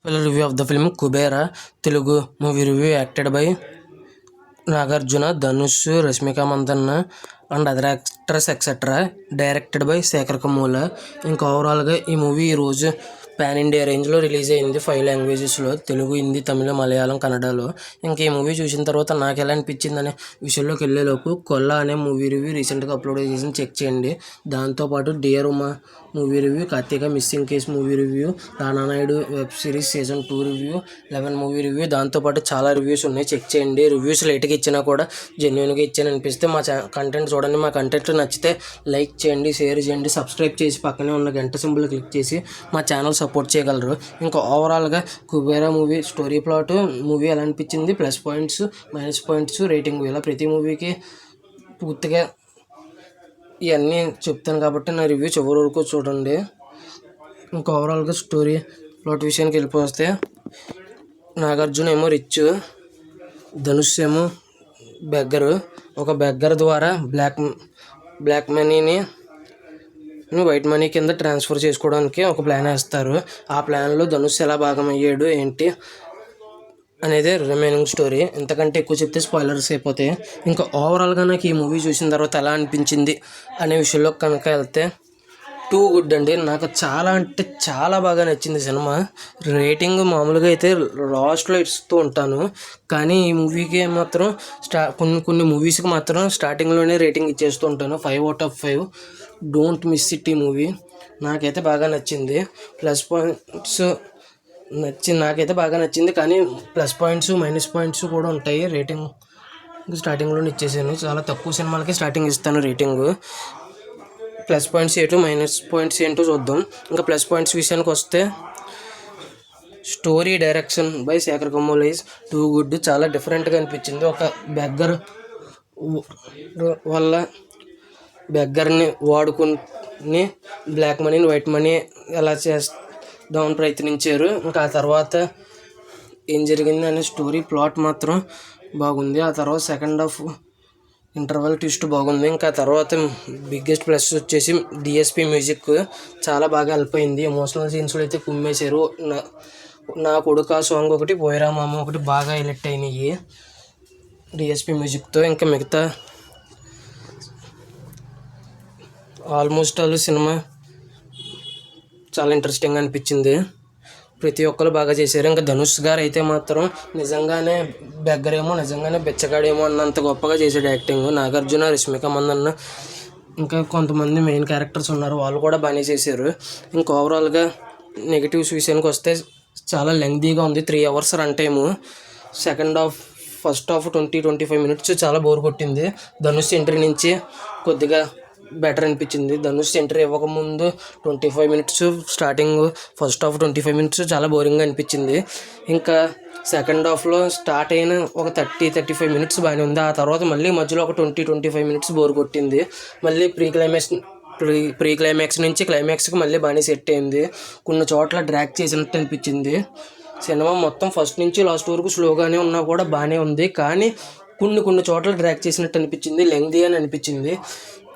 Review of the film Kubera, Telugu movie review acted by Nagarjuna, Dhanush, Rashmika Mandanna and other actors etc. Directed by Shekhar Kamula. ఇంకా ఓవరాల్గా ఈ movie ఈరోజు pan India రేంజ్లో release అయింది 5 లాంగ్వేజెస్లో, తెలుగు, హిందీ, తమిళ, మలయాళం, కన్నడలో. ఇంకా ఈ మూవీ చూసిన తర్వాత నాకు ఎలా అనిపించింది అనే విషయంలోకి వెళ్ళేలోపు కొల్లా అనే మూవీ రివ్యూ రీసెంట్గా అప్లోడ్ చేసి చెక్ చేయండి. దాంతోపాటు dear Uma movie review, Karthika missing case movie review, Rana Naidu web series season 2 review, 11 movie review, దాంతోపాటు చాలా రివ్యూస్ ఉన్నాయి, చెక్ చేయండి. రివ్యూస్ లేట్గా ఇచ్చినా కూడా జెన్యున్గా ఇచ్చాను అనిపిస్తే మా కంటెంట్ చూడండి. మా కంటెంట్ నచ్చితే లైక్ చేయండి, షేర్ చేయండి, సబ్స్క్రైబ్ చేసి పక్కనే ఉన్న గంట సింబల్ క్లిక్ చేసి మా ఛానల్ సపోర్ట్ చేయగలరు. ఇంకా ఓవరాల్గా Kubera movie story plot movie ఎలా అనిపించింది, plus points minus points rating, ఇలా ప్రతి మూవీకి పూర్తిగా ఇవన్నీ చెప్తాను కాబట్టి నా రివ్యూ చివరి వరకు చూడండి. ఇంకా ఓవరాల్గా స్టోరీ ప్లాట్ విషయానికి వెళ్ళిపోతే, నాగార్జున ఏమో రిచ్, ధనుష్ ఏమో బెగ్గరు. ఒక బెగ్గర్ ద్వారా బ్లాక్ మనీని వైట్ మనీ కింద ట్రాన్స్ఫర్ చేసుకోవడానికి ఒక ప్లాన్ వేస్తారు. ఆ ప్లాన్లో ధనుష్ ఎలా భాగమయ్యాడు ఏంటి అనేది రిమైనింగ్ స్టోరీ. ఎంతకంటే ఎక్కువ చెప్తే స్పాయిలర్స్ అయిపోతాయి. ఇంకా ఓవరాల్గా నాకు ఈ మూవీ చూసిన తర్వాత ఎలా అనిపించింది అనే విషయంలో కనుక వెళ్తే, టూ గుడ్ అండి. నాకు చాలా అంటే చాలా బాగా నచ్చింది సినిమా. రేటింగ్ మామూలుగా అయితే లాస్ట్లో ఇస్తూ ఉంటాను, కానీ ఈ మూవీకి మాత్రం కొన్ని మూవీస్కి మాత్రం స్టార్టింగ్లోనే రేటింగ్ ఇచ్చేస్తూ ఉంటాను. 5/5. Don't miss it. ఈ మూవీ నాకైతే బాగా నచ్చింది. ప్లస్ పాయింట్స్ నాకైతే బాగా నచ్చింది, కానీ ప్లస్ పాయింట్స్ మైనస్ పాయింట్స్ కూడా ఉంటాయి. రేటింగ్ స్టార్టింగ్లోనే ఇచ్చేసాను. చాలా తక్కువ సినిమాలకి స్టార్టింగ్ ఇస్తాను రేటింగ్. ప్లస్ పాయింట్స్ ఏంటో మైనస్ పాయింట్స్ ఏంటో చూద్దాం. ఇంకా ప్లస్ పాయింట్స్ విషయానికి వస్తే, story direction by Sekhar Kammula is too good. చాలా డిఫరెంట్గా అనిపించింది. ఒక బెగ్గర్ వల్ల బెగ్గర్ని వాడుకుని బ్లాక్ మనీని వైట్ మనీ ఎలా చేద్దామని ప్రయత్నించారు. ఇంకా ఆ తర్వాత ఏం జరిగింది అనే స్టోరీ ప్లాట్ మాత్రం బాగుంది. ఆ తర్వాత సెకండ్ హాఫ్ ఇంటర్వల్ ట్విస్ట్ బాగుంది. ఇంకా తర్వాత బిగ్గెస్ట్ ప్లస్ వచ్చేసి డిఎస్పి మ్యూజిక్ చాలా బాగా హెల్ప్ అయింది. ఎమోషనల్ సీన్స్లో అయితే కుమ్మేశారు. నా కొడుకు సాంగ్ ఒకటి, పోయిరా మామ ఒకటి బాగా హైలైట్ అయినాయి డిఎస్పి మ్యూజిక్తో. ఇంకా మిగతా ఆల్మోస్ట్ ఆల్ సినిమా చాలా ఇంట్రెస్టింగ్గా అనిపించింది. ప్రతి ఒక్కరు బాగా చేశారు. ఇంకా ధనుష్ గారు అయితే మాత్రం నిజంగానే బెగ్గరేమో, నిజంగానే బెచ్చగాడేమో అన్నంత గొప్పగా చేశాడు యాక్టింగ్. నాగార్జున, రష్మిక మందన్న, ఇంకా కొంతమంది మెయిన్ క్యారెక్టర్స్ ఉన్నారు, వాళ్ళు కూడా బాగానే చేశారు. ఇంకా ఓవరాల్గా నెగిటివ్స్ విషయానికి వస్తే, చాలా లెంగ్తీగా ఉంది. 3 hours run time. Second half first half 20-25 minutes చాలా బోర్ కొట్టింది. ధనుష్ ఎంట్రీ నుంచి కొద్దిగా బెటర్ అనిపించింది. ధనుష్ ఎంట్రీ ఇవ్వకముందు 25 minutes starting, first half 25 minutes చాలా బోరింగ్గా అనిపించింది. ఇంకా సెకండ్ హాఫ్లో స్టార్ట్ అయిన ఒక 30-35 మినిట్స్ బాగానే ఉంది. ఆ తర్వాత మళ్ళీ మధ్యలో ఒక 20-25 మినిట్స్ బోర్ కొట్టింది. మళ్ళీ ప్రీ క్లైమాక్స్ నుంచి క్లైమాక్స్కి మళ్ళీ బాగానే సెట్ అయింది. కొన్ని చోట్ల డ్రాగ్ చేసినట్టు అనిపించింది. సినిమా మొత్తం ఫస్ట్ నుంచి లాస్ట్ వరకు స్లోగానే ఉన్నా కూడా బాగానే ఉంది, కానీ కొన్ని చోట్ల డ్రాగ్ చేసినట్టు అనిపించింది, లెంగ్తీ అని అనిపించింది.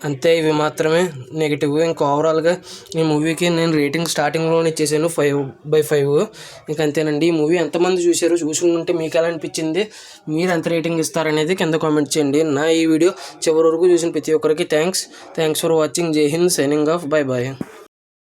అంతే, ఇవి మాత్రమే నెగిటివ్. ఇంకా ఓవరాల్గా ఈ మూవీకి నేను రేటింగ్ స్టార్టింగ్లోనే ఇచ్చేసాను 5/5. ఇంక అంతేనండి. ఈ మూవీ ఎంతమంది చూసుకుంటే మీకు ఎలా అనిపించింది, మీరు ఎంత రేటింగ్ ఇస్తారనేది కింద కామెంట్ చేయండి. నా ఈ వీడియో చివరి వరకు చూసిన ప్రతి ఒక్కరికి థ్యాంక్స్ ఫర్ వాచింగ్. జై హింద్. Signing off. బై.